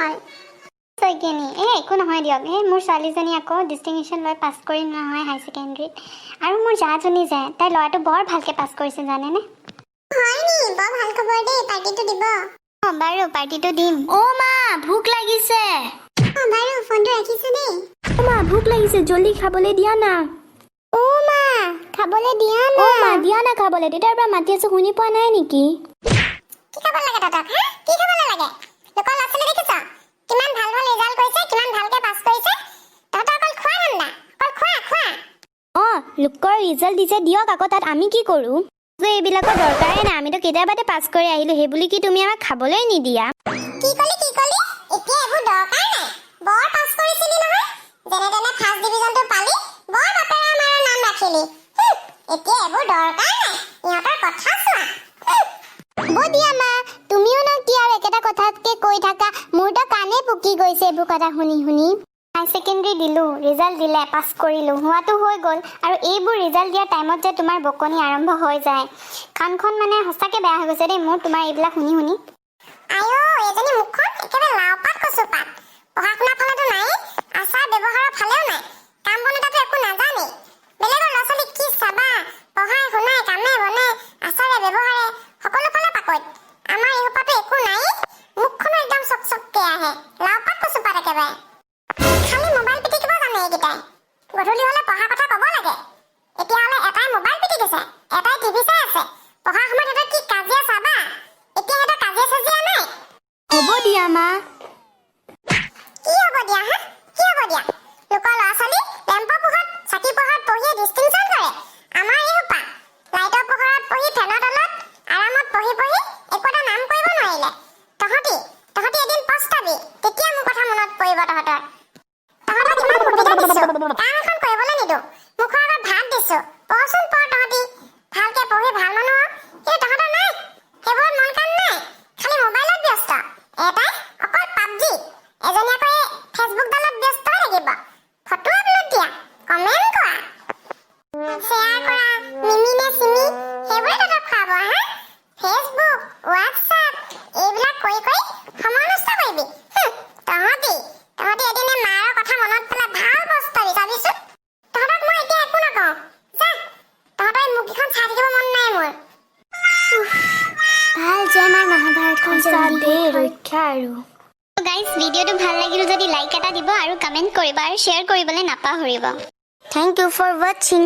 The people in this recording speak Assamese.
ভাল সৈকেনি একো নহয় দিয়ক মোৰ ছোৱালীজনী আকৌ ডিষ্টিংশ্যন লৈ পাছ কৰি নহয় হাই ছেকেণ্ডেৰীত আৰু মোৰ জাজনী যায় তাই ল'ৰাটো বৰ ভালকৈ পাছ কৰিছে জানেনে হয় নি বৰ ভাল খবৰ দেই পাৰ্টিটো দিব বাৰু পাৰ্টিটো দিম মা ভোক লাগিছে বাৰু ফোনটো ৰাখিছো দেই মা ভোক লাগিছে জলদি খাবলৈ দিয়া না মা খাবলৈ দিয়া মা দিয়া না খাবলৈ তেতিয়াৰ পৰা মাতি আছো শুনি পোৱা নাই নেকি কি খাব লাগে তহঁতক কি খাব লাগে লোকৰ ল'ৰা ছোৱালী দেখিছ কিমান ভাল ভাল ৰিজাল্ট কৰিছে কিমান ভালকৈ পাছ কৰিছে তহঁতৰ অকল খোৱা ধান্দা অকল খোৱা লোকৰ ৰিজাল্ট দিছে দিয়ক আকৌ তাত আমি কি কৰোঁ যে এইবিলাকৰ দৰকাৰে নাই আমিতো কেতিয়াবাতে পাছ কৰি আহিলো সেই বুলি কি তুমি আমাক খাবলৈ নিদিয়া কি কলি এতিয়া এইবোৰ দৰকাৰ নাই বৰ পাছ কৰিছিলি নহয় যেনে তেনে ফাৰ্ষ্ট ডিভিজনটো পালি বৰ বাপেৰে আমাৰ নাম ৰাখিলি এতিয়া এইবোৰ দৰকাৰ নাই ইহঁতৰ কথা চোৱা দিয়া মা তুমিও ন কি আৰু একেটা কথাতকে কৈ থাকা মোৰতো কানে পকি গৈছে এইবোৰ কথা শুনি শুনি হাই ছেকেণ্ডেৰী দিলো ৰিজাল্ট দিলে পাছ কৰিলো হোৱাটো হৈ গ'ল আৰু এইবোৰ ৰিজাল্ট দিয়া টাইমত যে তোমাৰ বকনি আৰম্ভ হৈ যায় কাণখন মানে সঁচাকে বেয়া হৈ গৈছে দেই মোৰ তোমাৰ এইবিলাক শুনি শুনি আয়ো এজনী মুখখন একেবাৰে লাওপাত কচু পাত পঢ়া শুনা ফালেতো নাই আচাৰ ব্যৱহাৰৰ ফালেও নাই কাম বনতাতো একো নাজানে বেলেগৰ ল'ৰা ছোৱালী কি চাবা পঢ়াই শুনাই কামে বনাই আচাৰে ব্যৱহাৰে সকলো ফালে পাকৈত আমাৰ এই সোপাটো একো নাই মুখখনো একদম চকচককে আহে লাওপাত কচু পাত একেবাৰে খালি মোবাইল পিটিকিব জানে এইকেইটাই গধূলি হলে পঢ়া কথা ক'ব লাগে এতিয়াহ'লে এটাই মোবাইল পিটিকিছে এটাই টিভি চাই আছে পঢ়া সময়ত সিহঁতৰ কি কাজিয়া চাবা এতিয়া সিহঁতৰ কাজিয়া চাজিয়া নাই হ'ব দিয়া মা কি হ'ব দিয়া কি হ'ব দিয়া লোকৰ ল'ৰা ছোৱালী লেম্পৰ পোহৰত চাকি পোহৰত পঢ়িয়ে ডিষ্টিংশ্যন কৰে আমাৰ এই সোপা লাইটৰ পোহৰত পঢ়ি ফেনৰ তলত আৰামত পঢ়ি একো এটা নাম কৰিব নোৱাৰিলে তহঁতি এদিন পস্তাবি তেতিয়া মোৰ কথা মনত পৰিব তহঁতক কিমান সুবিধা দিছো কাম এখন কৰিবলৈ নিদো মুখৰ আগত ভাত দিছো পঢ়চোন পঢ় তহঁতি ভালকে পঢ়ি ভাল মানুহ কিন্তু তহঁতৰ নাই সেইবোৰত মন কাম নাই খালি মোবাইলত ব্যস্ত এটাই অকল পাবজি এজনীয়ে ফেচবুক ডালত ব্যস্ত হৈ থাকিব ফটো আপলোড দিয়া কমেণ্ট কৰা শ্বেয়াৰ কৰা মিমি নে চিমি সেইবোৰে তহঁতক খুৱাব ফেচবুক হোৱাটছআপ এইবিলাক কৰি সময় নষ্ট কৰিবি তহঁতি এদিনে মাৰ কথা মনত পেলাই ভাল পস্তাবি চাবিচোন তহঁতক মই এতিয়া একো নকওঁ যা তহঁতৰ মুখখন চাই থাকিব মন নাই মোৰ ভাল যে আমাৰ মহাভাৰতখন ৰক্ষা আৰু গাইজ ভিডিঅ'টো ভাল লাগিল যদি লাইক এটা দিব আৰু কমেণ্ট কৰিব আৰু শ্বেয়াৰ কৰিবলৈ নাপাহৰিব থেংক ইউ ফৰ ৱাচিং